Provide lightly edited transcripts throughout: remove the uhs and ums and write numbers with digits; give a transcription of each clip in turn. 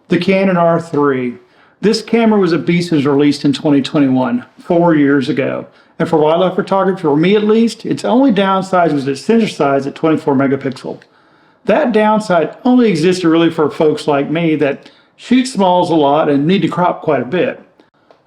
The Canon R3. This camera was a beast. It was released in 2021, 4 years ago. And for wildlife photography, for me at least, its only downside was its sensor size at 24 megapixel. That downside only existed really for folks like me that shoot smalls a lot and need to crop quite a bit.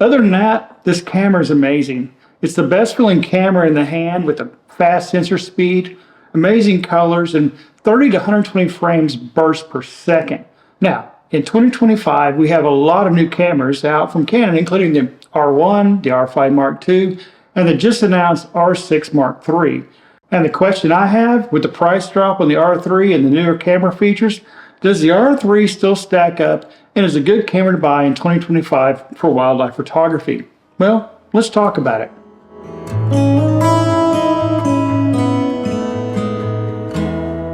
Other than that, this camera is amazing. It's the best feeling camera in the hand with a fast sensor speed, amazing colors, and 30 to 120 frames burst per second. Now, in 2025, we have a lot of new cameras out from Canon, including the R1, the R5 Mark II, and the just announced R6 Mark III. And the question I have, with the price drop on the R3 and the newer camera features, does the R3 still stack up and is a good camera to buy in 2025 for wildlife photography? Well, let's talk about it.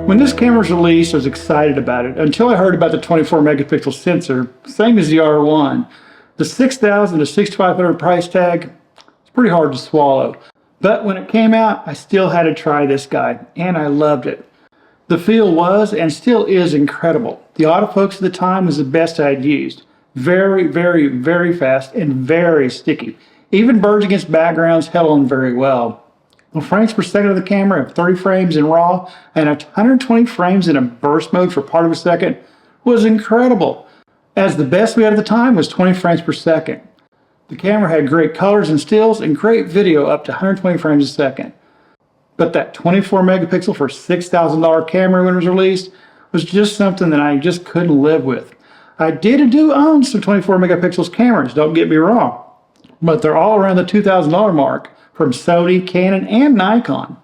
When this camera was released, I was excited about it until I heard about the 24 megapixel sensor, same as the R1. The $6,000 to $6,500 price tag, it's pretty hard to swallow. But when it came out, I still had to try this guy, and I loved it. The feel was and still is incredible. The autofocus at the time was the best I had used. Very, very, very fast and very sticky. Even birds against backgrounds held on very well. The frames per second of the camera of 30 frames in RAW and 120 frames in a burst mode for part of a second was incredible, as the best we had at the time was 20 frames per second. The camera had great colors and stills and great video up to 120 frames a second. But that 24 megapixel for $6,000 camera when it was released was just something that I just couldn't live with. I do own some 24 megapixels cameras, don't get me wrong, but they're all around the $2,000 mark from Sony, Canon, and Nikon.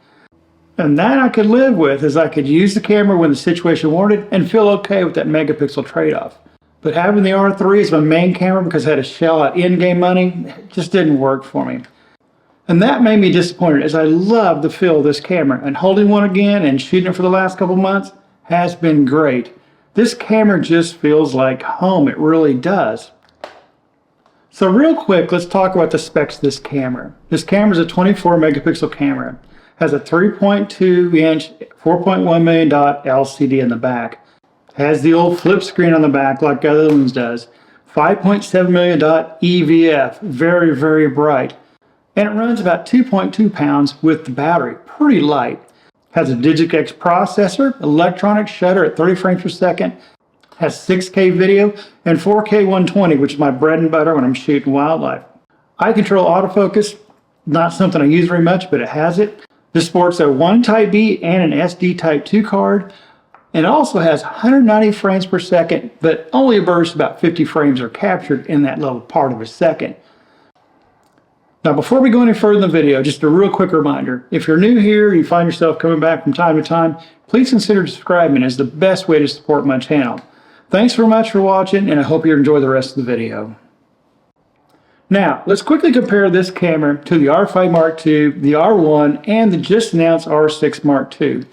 And that I could live with, as I could use the camera when the situation warranted and feel okay with that megapixel trade-off. But having the R3 as my main camera because I had to shell out in-game money, it just didn't work for me. And that made me disappointed, as I love the feel of this camera, and holding one again and shooting it for the last couple months has been great. This camera just feels like home, it really does. So real quick, let's talk about the specs of this camera. This camera is a 24 megapixel camera. Has a 3.2 inch 4.1 million dot LCD in the back. Has the old flip screen on the back like other ones does. 5.7 million dot EVF, very, very bright. And it runs about 2.2 pounds with the battery, pretty light. Has a Digix processor, electronic shutter at 30 frames per second. Has 6K video and 4K 120, which is my bread and butter when I'm shooting wildlife. Eye control autofocus, not something I use very much, but it has it. This sports a 1 Type B and an SD Type 2 card. And it also has 190 frames per second, but only a burst about 50 frames are captured in that little part of a second. Now, before we go any further in the video, just a real quick reminder. If you're new here, you find yourself coming back from time to time, please consider subscribing as the best way to support my channel. Thanks very much for watching, and I hope you enjoy the rest of the video. Now, let's quickly compare this camera to the R5 Mark II, the R1, and the just announced R6 Mark II.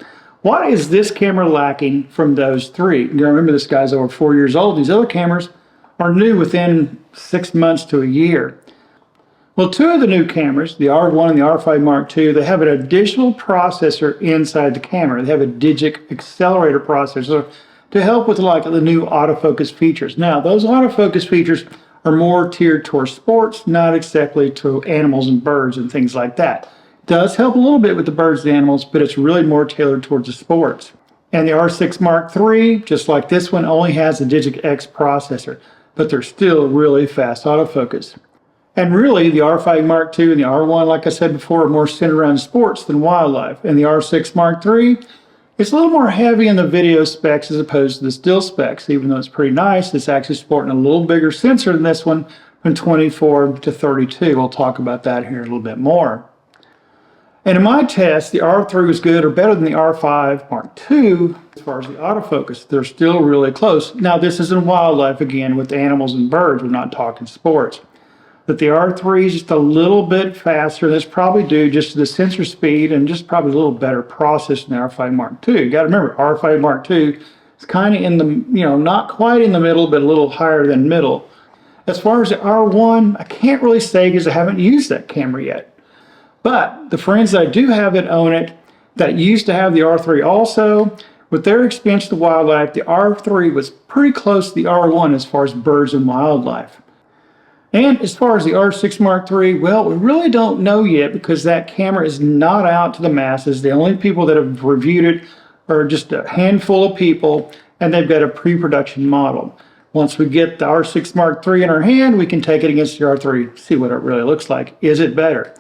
What is this camera lacking from those three? You remember, this guy's over 4 years old. These other cameras are new within 6 months to a year. Well, two of the new cameras, the R1 and the R5 Mark II, they have an additional processor inside the camera. They have a Digix accelerator processor to help with like the new autofocus features. Now, those autofocus features are more tiered towards sports, not exactly to animals and birds and things like that. It does help a little bit with the birds and animals, but it's really more tailored towards the sports. And the R6 Mark III, just like this one, only has the Digix processor, but they're still really fast autofocus. And really, the R5 Mark II and the R1, like I said before, are more centered around sports than wildlife. And the R6 Mark III, it's a little more heavy in the video specs as opposed to the still specs. Even though it's pretty nice, it's actually sporting a little bigger sensor than this one, from 24 to 32. We'll talk about that here a little bit more. And in my test, the R3 was good or better than the R5 Mark II as far as the autofocus. They're still really close. Now, this is in wildlife again with animals and birds. We're not talking sports. But the R3 is just a little bit faster. That's probably due just to the sensor speed and just probably a little better process than the R5 Mark II. You got to remember, R5 Mark II is kind of in the, not quite in the middle, but a little higher than middle. As far as the R1, I can't really say because I haven't used that camera yet. But the friends that I do have that own it, that used to have the R3 also, With their expansion to wildlife, the R3 was pretty close to the R1 as far as birds and wildlife. And as far as the R6 Mark III, well, we really don't know yet because that camera is not out to the masses. The only people that have reviewed it are just a handful of people, and they've got a pre-production model. Once we get the R6 Mark III in our hand, we can take it against the R3, see what it really looks like. Is it better?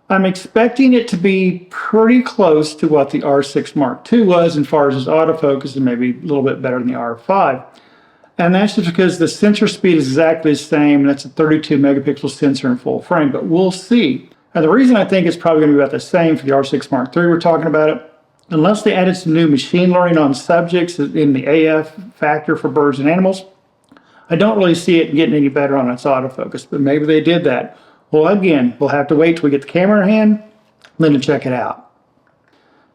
I'm expecting it to be pretty close to what the R6 Mark II was as far as its autofocus, and maybe a little bit better than the R5. And that's just because the sensor speed is exactly the same, and that's a 32 megapixel sensor in full frame, but we'll see. And the reason I think it's probably going to be about the same for the R6 Mark III we're talking about it, unless they added some new machine learning on subjects in the AF factor for birds and animals, I don't really see it getting any better on its autofocus, but maybe they did that. Well, again, we'll have to wait till we get the camera in hand, then to check it out.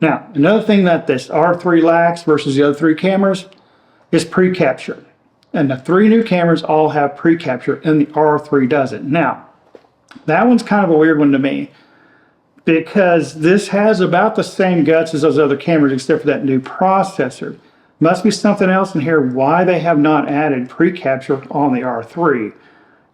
Now, another thing that this R3 lacks versus the other three cameras is pre-capture. And the three new cameras all have pre-capture, and the R3 doesn't. Now, that one's kind of a weird one to me, because this has about the same guts as those other cameras, except for that new processor. Must be something else in here why they have not added pre-capture on the R3.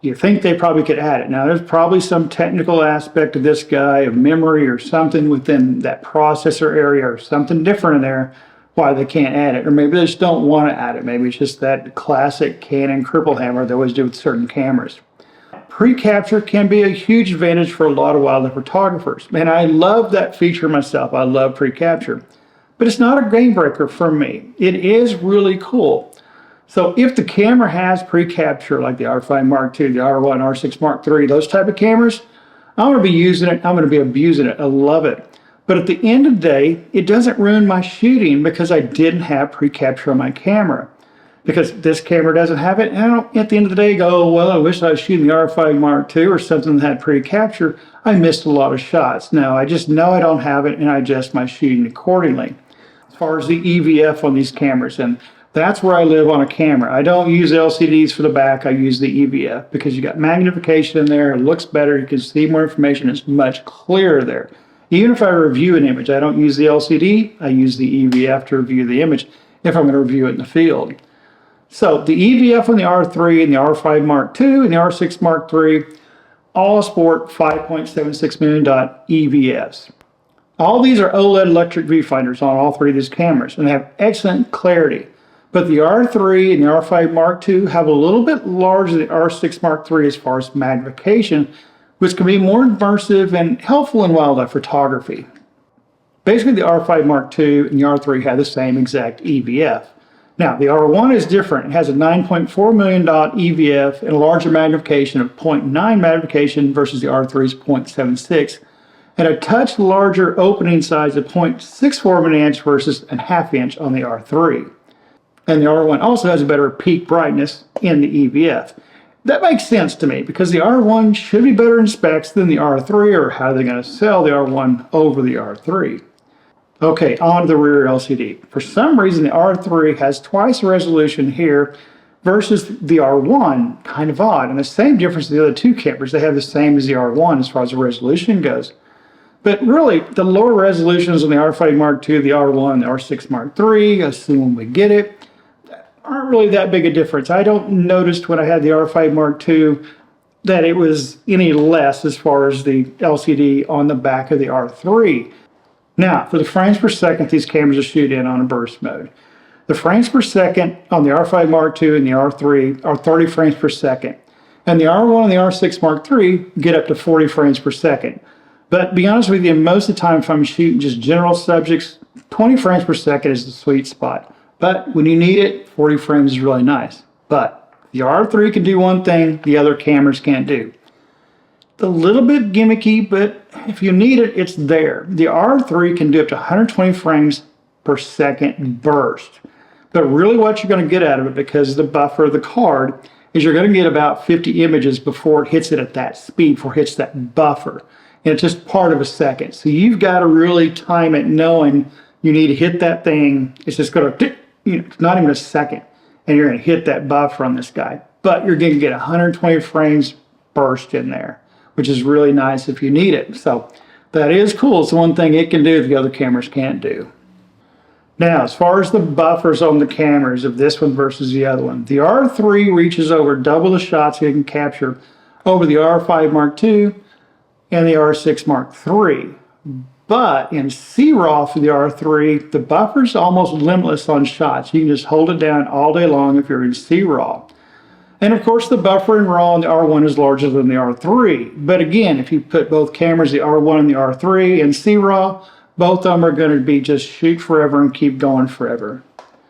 You think they probably could add it. Now, there's probably some technical aspect of this guy, of memory or something within that processor area or something different in there why they can't add it. Or maybe they just don't want to add it. Maybe it's just that classic Canon cripple hammer they always do with certain cameras. Pre-capture can be a huge advantage for a lot of wildlife photographers. And I love that feature myself. I love pre-capture. But it's not a game breaker for me. It is really cool. So if the camera has pre-capture, like the R5 Mark II, the R1, R6 Mark III, those type of cameras, I'm going to be using it. I'm going to be abusing it. I love it. But at the end of the day, it doesn't ruin my shooting because I didn't have pre-capture on my camera. Because this camera doesn't have it, and I don't, at the end of the day, go, oh, well, I wish I was shooting the R5 Mark II or something that had pre-capture. I missed a lot of shots. No, I just know I don't have it, and I adjust my shooting accordingly. As far as the EVF on these cameras, and that's where I live on a camera. I don't use LCDs for the back. I use the EVF because you got magnification in there. It looks better. You can see more information. It's much clearer there. Even if I review an image, I don't use the LCD. I use the EVF to review the image if I'm going to review it in the field. So the EVF on the R3 and the R5 Mark II and the R6 Mark III all sport 5.76 million dot EVFs. All these are OLED electric viewfinders on all three of these cameras, and they have excellent clarity. But the R3 and the R5 Mark II have a little bit larger than the R6 Mark III as far as magnification, which can be more immersive and helpful in wildlife photography. Basically, the R5 Mark II and the R3 have the same exact EVF. Now, the R1 is different. It has a 9.4 million dot EVF and a larger magnification of 0.9 magnification versus the R3's 0.76, and a touch larger opening size of 0.64 of an inch versus a half inch on the R3. And the R1 also has a better peak brightness in the EVF. That makes sense to me because the R1 should be better in specs than the R3, or how are they going to sell the R1 over the R3? Okay, on to the rear LCD. For some reason, the R3 has twice the resolution here versus the R1, kind of odd. And the same difference with the other two cameras, they have the same as the R1 as far as the resolution goes. But really, the lower resolutions on the R5 Mark II, the R1, the R6 Mark III, assuming we get it, aren't really that big a difference. I don't notice when I had the R5 Mark II that it was any less as far as the LCD on the back of the R3. Now, for the frames per second these cameras will shoot in on a burst mode. The frames per second on the R5 Mark II and the R3 are 30 frames per second. And the R1 and the R6 Mark III get up to 40 frames per second. But to be honest with you, most of the time if I'm shooting just general subjects, 20 frames per second is the sweet spot. But when you need it, 40 frames is really nice. But the R3 can do one thing the other cameras can't do. It's a little bit gimmicky, but if you need it, it's there. The R3 can do up to 120 frames per second burst. But really what you're going to get out of it, because of the buffer of the card, is you're going to get about 50 images before it hits it at that speed, before it hits that buffer. And it's just part of a second. So you've got to really time it knowing you need to hit that thing. It's just going to, it's not even a second. And you're going to hit that buffer on this guy. But you're going to get 120 frames burst in there, which is really nice if you need it. So that is cool. It's the one thing it can do the other cameras can't do. Now, as far as the buffers on the cameras of this one versus the other one, the R3 reaches over double the shots it can capture over the R5 Mark II and the R6 Mark III. But in C-RAW for the R3, the buffer's almost limitless on shots. You can just hold it down all day long if you're in C-RAW. And of course, the buffer in RAW on the R1 is larger than the R3. But again, if you put both cameras, the R1 and the R3, in C-RAW, both of them are going to be just shoot forever and keep going forever.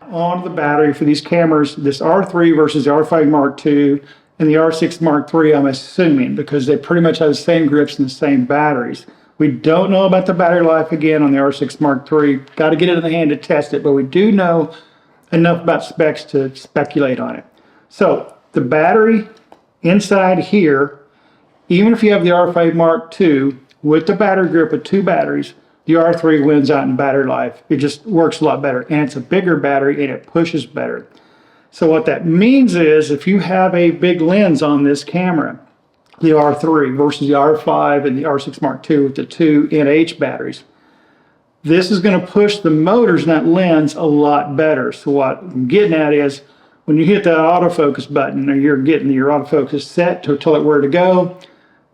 On the battery for these cameras, this R3 versus the R5 Mark II and the R6 Mark III, I'm assuming, because they pretty much have the same grips and the same batteries. We don't know about the battery life again on the R6 Mark III. Got to get it in the hand to test it, but we do know enough about specs to speculate on it. So the battery inside here, even if you have the R5 Mark II with the battery grip of 2 batteries, the R3 wins out in battery life. It just works a lot better, and it's a bigger battery and it pushes better. So what that means is if you have a big lens on this camera, the R3 versus the R5 and the R6 Mark II with the 2 NH batteries, this is going to push the motors in that lens a lot better. So what I'm getting at is when you hit the autofocus button or you're getting your autofocus set to tell it where to go,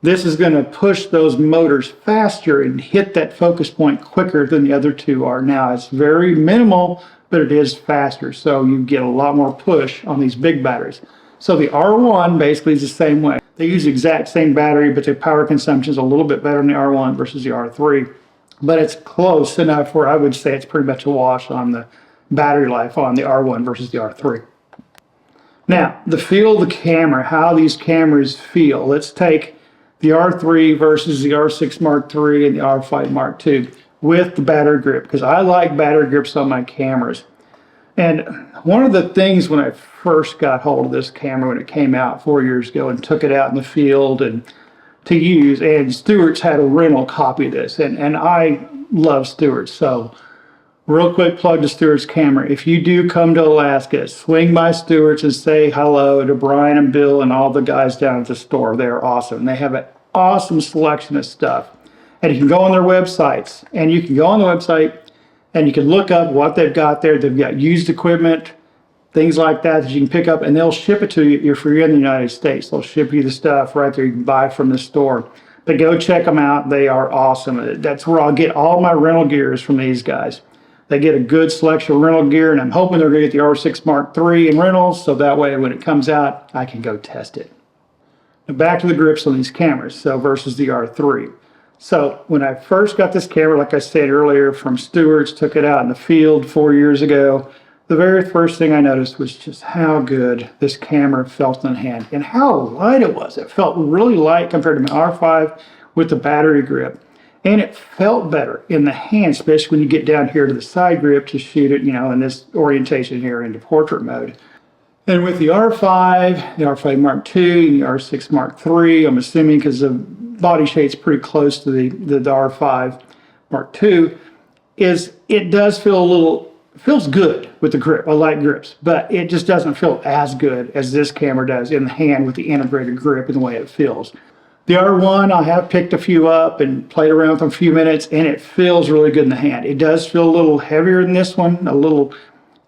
this is going to push those motors faster and hit that focus point quicker than the other 2 are. Now it's very minimal, but it is faster, so you get a lot more push on these big batteries. So the R1 basically is the same way. They use the exact same battery, but the power consumption is a little bit better in the R1 versus the R3. But it's close enough where I would say it's pretty much a wash on the battery life on the R1 versus the R3. Now, the feel of the camera, how these cameras feel. Let's take the R3 versus the R6 Mark III and the R5 Mark II with the battery grip, because I like battery grips on my cameras. And one of the things when I first got hold of this camera when it came out 4 years ago and took it out in the field and to use, and Stewart's had a rental copy of this, and I love Stewart's. So real quick plug to Stewart's camera. If you do come to Alaska, swing by Stewart's and say hello to Brian and Bill and all the guys down at the store. They're awesome. They have an awesome selection of stuff. And you can go on their websites, and you can go on the website and you can look up what they've got there. They've got used equipment, things like that that you can pick up, and they'll ship it to you if you're in the United States. They'll ship you the stuff right there you can buy from the store. But go check them out. They are awesome. That's where I'll get all my rental gears from these guys. They get a good selection of rental gear, and I'm hoping they're going to get the R6 Mark III in rentals, so that way when it comes out, I can go test it. Now back to the grips on these cameras, so versus the R3. So when I first got this camera, like I said earlier, from Stewart's, took it out in the field 4 years ago, the very first thing I noticed was just how good this camera felt in the hand and how light it was. It felt really light compared to my R5 with the battery grip. And it felt better in the hand, especially when you get down here to the side grip to shoot it, in this orientation here into portrait mode. And with the R5, the R5 Mark II, and the R6 Mark III, I'm assuming because the body shape's pretty close to the R5 Mark II, it does feel feels good with the grip. I like grips, but it just doesn't feel as good as this camera does in the hand with the integrated grip and the way it feels. The R1, I have picked a few up and played around with them a few minutes, and it feels really good in the hand. It does feel a little heavier than this one, a little,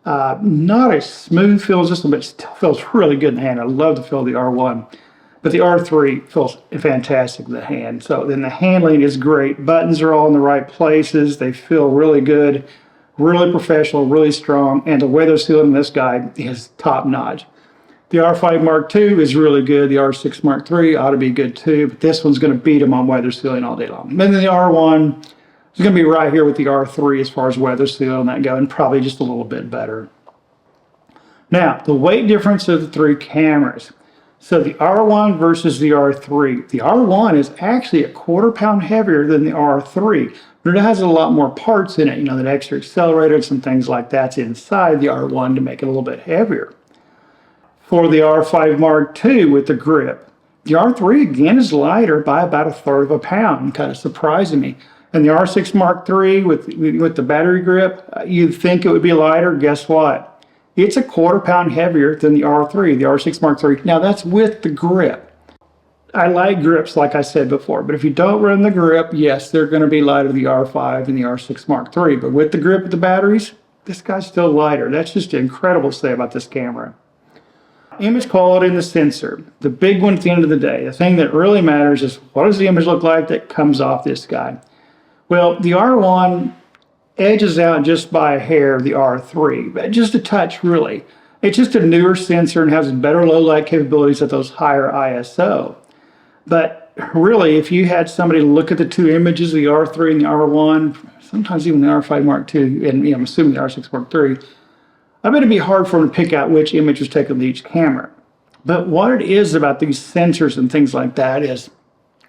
not as smooth feel as this one, but it still feels really good in the hand. I love the feel of the R1. But the R3 feels fantastic in the hand. So then the handling is great. Buttons are all in the right places. They feel really good, really professional, really strong, and the weather sealing in this guy is top notch. The R5 Mark II is really good. The R6 Mark III ought to be good too, but this one's going to beat them on weather sealing all day long. And then the R1 is going to be right here with the R3 as far as weather sealing that go, and probably just a little bit better. Now, the weight difference of the 3 cameras. So the R1 versus the R3. The R1 is actually a 1/4 pound heavier than the R3, but it has a lot more parts in it. That extra accelerator and some things like that's inside the R1 to make it a little bit heavier. For the R5 Mark II with the grip, the R3 again is lighter by about 1/3 pound, kind of surprising me. And the R6 Mark III with the battery grip, you'd think it would be lighter. Guess what? It's a 1/4 pound heavier than the R3, the R6 Mark III. Now that's with the grip. I like grips, like I said before, but if you don't run the grip, yes, they're going to be lighter than the R5 and the R6 Mark III. But with the grip of the batteries, this guy's still lighter. That's just incredible to say about this camera. Image quality in the sensor. The big one at the end of the day. The thing that really matters is what does the image look like that comes off this guy? Well, the R1 edges out just by a hair the R3, but just a touch really. It's just a newer sensor and has better low light capabilities at those higher ISO. But really, if you had somebody look at the two images, the R3 and the R1, sometimes even the R5 Mark II, and I'm assuming the R6 Mark III, I bet it'd be hard for them to pick out which image was taken with each camera. But what it is about these sensors and things like that is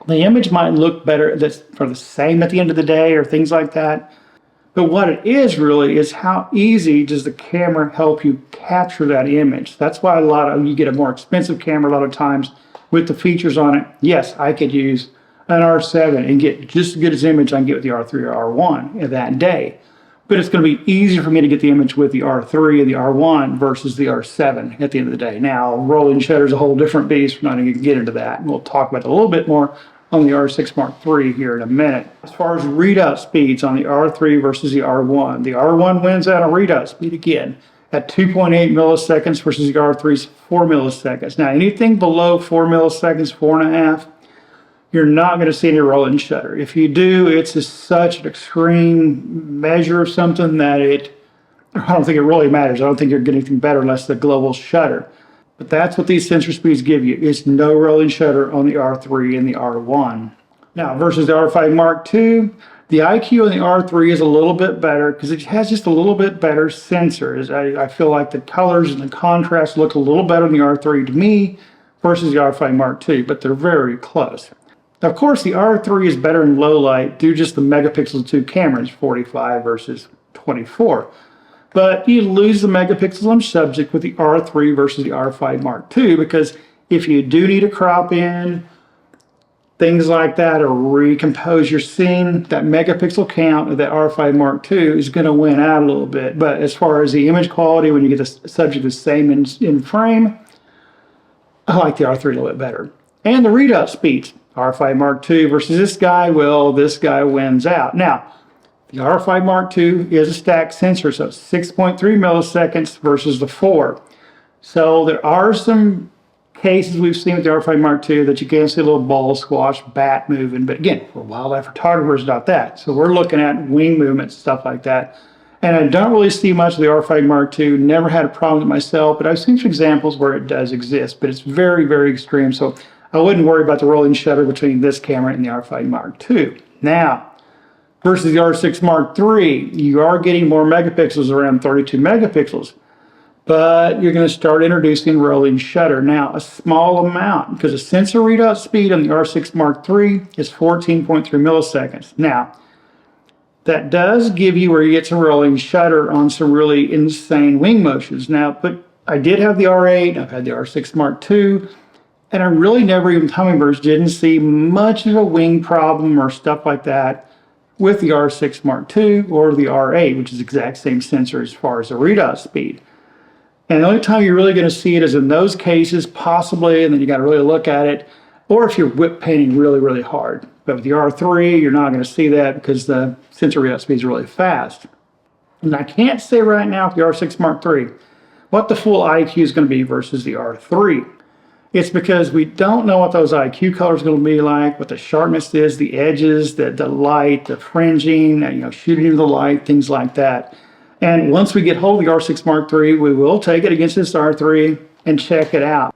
the image might look better, that's for the same at the end of the day or things like that. But what it is really is how easy does the camera help you capture that image. That's why you get a more expensive camera a lot of times with the features on it. Yes, I could use an R7 and get just as good as image I can get with the R3 or R1 in that day. But it's going to be easier for me to get the image with the R3 and the R1 versus the R7 at the end of the day. Now, rolling shutter is a whole different beast. We're not going to get into that. We'll talk about it a little bit more on the R6 Mark III here in a minute. As far as readout speeds on the R3 versus the R1 wins out on readout speed again at 2.8 milliseconds versus the R3's 4 milliseconds. Now, anything below 4 milliseconds, 4.5, you're not going to see any rolling shutter. If you do, it's just such an extreme measure of something that I don't think it really matters. I don't think you're getting anything better unless the global shutter. But that's what these sensor speeds give you. It's no rolling shutter on the R3 and the R1. Now, versus the R5 Mark II, the IQ on the R3 is a little bit better because it has just a little bit better sensors. I feel like the colors and the contrast look a little better on the R3 to me versus the R5 Mark II, but they're very close. Now, of course, the R3 is better in low light due to just the megapixels of two cameras, 45 versus 24. But you lose the megapixels on subject with the R3 versus the R5 Mark II because if you do need a crop in, things like that, or recompose your scene, that megapixel count of that R5 Mark II is going to win out a little bit. But as far as the image quality, when you get the subject the same in frame, I like the R3 a little bit better. And the readout speeds. R5 Mark II versus this guy, well, this guy wins out. Now, the R5 Mark II is a stacked sensor, so it's 6.3 milliseconds versus the 4. So there are some cases we've seen with the R5 Mark II that you can see a little ball squash, bat moving, but again, for wildlife photographers, not that. So we're looking at wing movements, stuff like that. And I don't really see much of the R5 Mark II, never had a problem with it myself, but I've seen some examples where it does exist, but it's very, very extreme. So I wouldn't worry about the rolling shutter between this camera and the R5 Mark II. Now, versus the R6 Mark III, you are getting more megapixels, around 32 megapixels, but you're going to start introducing rolling shutter. Now, a small amount, because the sensor readout speed on the R6 Mark III is 14.3 milliseconds. Now, that does give you where you get some rolling shutter on some really insane wing motions. Now, but I did have the R8, I've had the R6 Mark II, and I really never, even hummingbirds, didn't see much of a wing problem or stuff like that with the R6 Mark II or the R8, which is the exact same sensor as far as the readout speed. And the only time you're really going to see it is in those cases, possibly, and then you got to really look at it, or if you're whip painting really, really hard. But with the R3, you're not going to see that because the sensor readout speed is really fast. And I can't say right now with the R6 Mark III what the full IQ is going to be versus the R3. It's because we don't know what those IQ colors are going to be like, what the sharpness is, the edges, the light, the fringing, shooting into the light, things like that. And once we get hold of the R6 Mark III, we will take it against this R3 and check it out.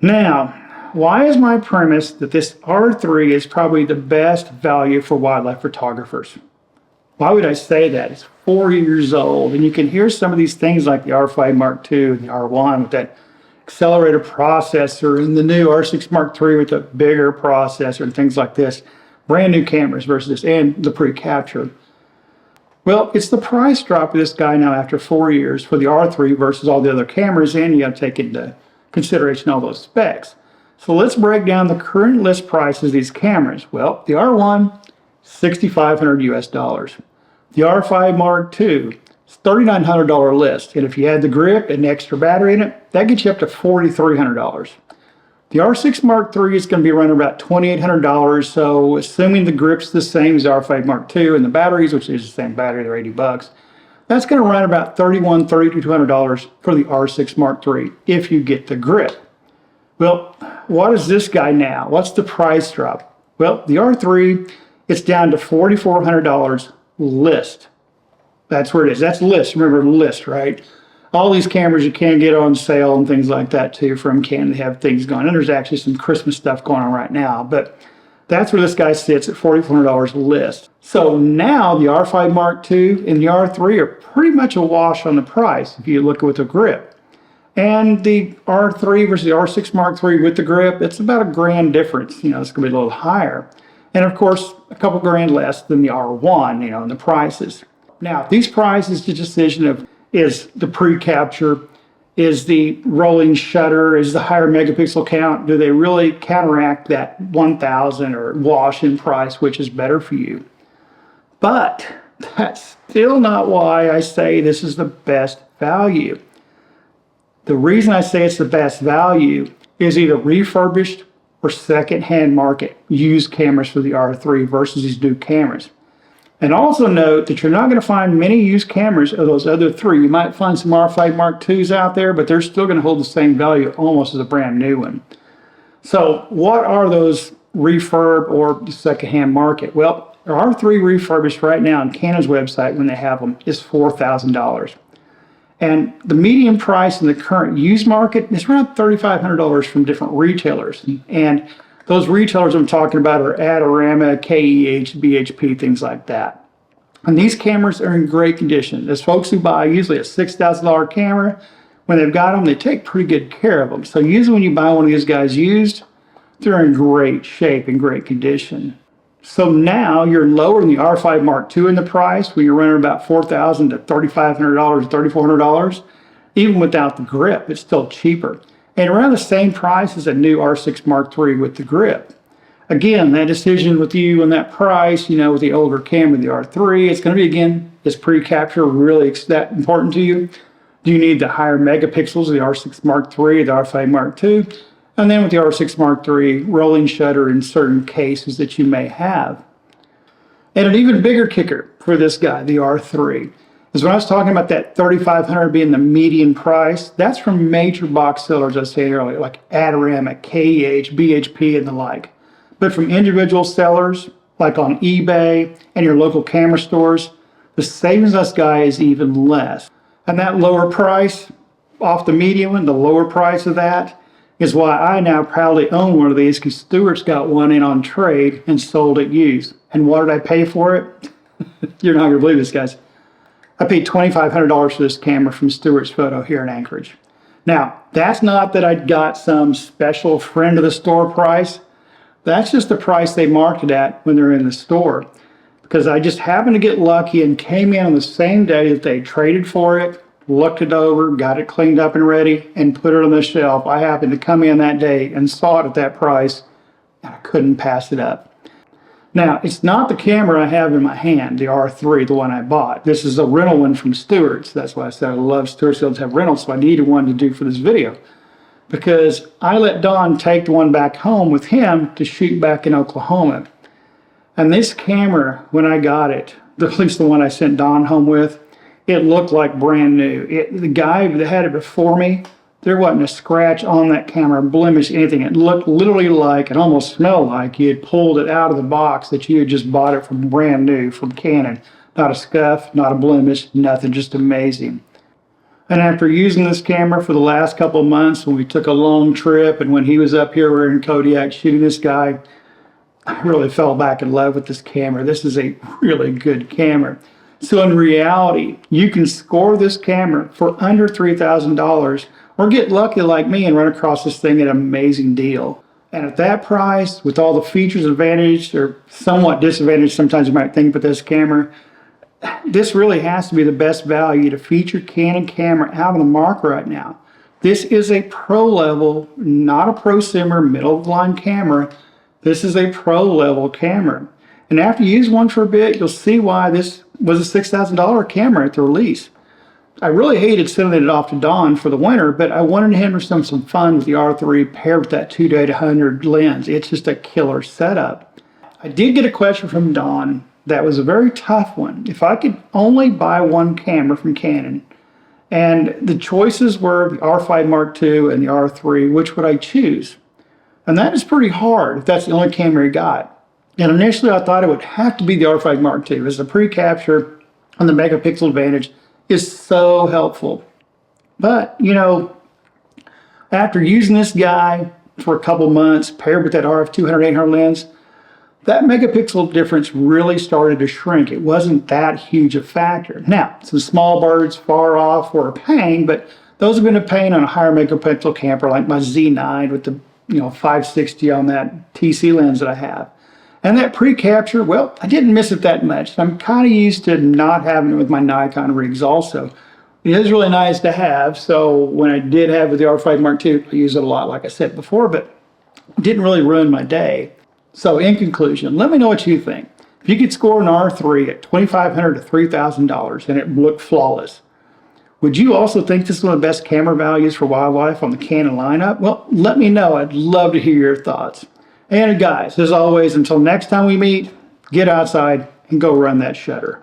Now, why is my premise that this R3 is probably the best value for wildlife photographers? Why would I say that? It's 4 years old, and you can hear some of these things like the R5 Mark II and the R1 with that accelerator processor and the new R6 Mark III with a bigger processor and things like this. Brand new cameras versus this and the pre-capture. Well, it's the price drop of this guy now after 4 years for the R3 versus all the other cameras, and you got to take into consideration all those specs. So let's break down the current list prices of these cameras. Well, the R1, $6,500 US. The R5 Mark II, it's $3,900 list, and if you add the grip and extra battery in it, that gets you up to $4,300. The R6 Mark III is going to be around about $2,800, so assuming the grip's the same as the R5 Mark II and the batteries, which is the same battery, they're $80, That's going to run about $3,100, $3,200 for the R6 Mark III if you get the grip. Well, what is this guy now? What's the price drop? Well, the R3, it's down to $4,400 list. That's where it is. That's list. Remember, list, right? All these cameras you can get on sale and things like that too from Canon. They have things going. And there's actually some Christmas stuff going on right now. But that's where this guy sits at $4,400 list. So now the R5 Mark II and the R3 are pretty much a wash on the price if you look with the grip. And the R3 versus the R6 Mark III with the grip, it's about $1,000 difference. You know, it's going to be a little higher. And of course, a couple grand less than the R1, you know, in the prices. Now, these prices, the decision of is the pre-capture, is the rolling shutter, is the higher megapixel count, do they really counteract that 1,000 or wash in price, which is better for you? But that's still not why I say this is the best value. The reason I say it's the best value is either refurbished or second-hand market used cameras for the R3 versus these new cameras. And also note that you're not going to find many used cameras of those other three. You might find some R5 Mark IIs out there, but they're still going to hold the same value almost as a brand new one. So what are those refurb or secondhand market? Well, the R3 refurbished right now on Canon's website when they have them is $4,000. And the median price in the current used market is around $3,500 from different retailers. And those retailers I'm talking about are Adorama, KEH, BHP, things like that. And these cameras are in great condition. There's folks who buy usually a $6,000 camera. When they've got them, they take pretty good care of them. So usually when you buy one of these guys used, they're in great shape and great condition. So now you're lowering the R5 Mark II in the price where you're running about $4,000 to $3,500, $3,400. Even without the grip, it's still cheaper. And around the same price as a new R6 Mark III with the grip. Again, that decision with you and that price, you know, with the older camera, the R3, it's going to be, again, is pre-capture really that important to you? Do you need the higher megapixels of the R6 Mark III, the R5 Mark II? And then with the R6 Mark III, rolling shutter in certain cases that you may have. And an even bigger kicker for this guy, the R3, is when I was talking about that $3,500 being the median price, that's from major box sellers I was saying earlier, like Adorama, KEH, BHP, and the like. But from individual sellers, like on eBay and your local camera stores, the savings on this guy is even less. And that lower price off the median one, the lower price of that, is why I now proudly own one of these because Stewart's got one in on trade and sold it used. And what did I pay for it? You're not going to believe this, guys. I paid $2,500 for this camera from Stewart's Photo here in Anchorage. Now, that's not that I got some special friend of the store price. That's just the price they marked it at when they're in the store. Because I just happened to get lucky and came in on the same day that they traded for it, looked it over, got it cleaned up and ready, and put it on the shelf. I happened to come in that day and saw it at that price, and I couldn't pass it up. Now, it's not the camera I have in my hand, the R3, the one I bought. This is a rental one from Stewart's. That's why I said I love Stewart's to have rentals, so I needed one to do for this video. Because I let Don take the one back home with him to shoot back in Oklahoma. And this camera, when I got it, at least the one I sent Don home with, it looked like brand new. The guy that had it before me, there wasn't a scratch on that camera, blemish, anything. It looked literally like, it almost smelled like you had pulled it out of the box that you had just bought it from brand new from Canon. Not a scuff, not a blemish, nothing, just amazing. And after using this camera for the last couple of months, when we took a long trip and when he was up here, we were in Kodiak shooting this guy, I really fell back in love with this camera. This is a really good camera. So in reality, you can score this camera for under $3,000 or get lucky like me and run across this thing at an amazing deal. And at that price, with all the features advantaged or somewhat disadvantaged, sometimes you might think with this camera, this really has to be the best value to feature Canon camera out on the market right now. This is a pro level, not a prosumer, middle of the line camera. This is a pro level camera. And after you use one for a bit, you'll see why this was a $6,000 camera at the release. I really hated sending it off to Don for the winter, but I wanted him to have some fun with the R3 paired with that 2-800 lens. It's just a killer setup. I did get a question from Don that was a very tough one. If I could only buy one camera from Canon, and the choices were the R5 Mark II and the R3, which would I choose? And that is pretty hard if that's the only camera you got. And initially I thought it would have to be the R5 Mark II, as the pre-capture and the megapixel advantage is so helpful. But, you know, after using this guy for a couple months, paired with that RF 200-800 lens, that megapixel difference really started to shrink. It wasn't that huge a factor. Now, some small birds far off were a pain, but those have been a pain on a higher megapixel camera like my Z9 with the 560 on that TC lens that I have. And that pre-capture, well, I didn't miss it that much. I'm kind of used to not having it with my Nikon rigs also. It is really nice to have, so when I did have with the R5 Mark II, I use it a lot, like I said before, but it didn't really ruin my day. So in conclusion, let me know what you think. If you could score an R3 at $2,500 to $3,000 and it looked flawless, would you also think this is one of the best camera values for wildlife on the Canon lineup? Well, let me know. I'd love to hear your thoughts. And guys, as always, until next time we meet, get outside and go run that shutter.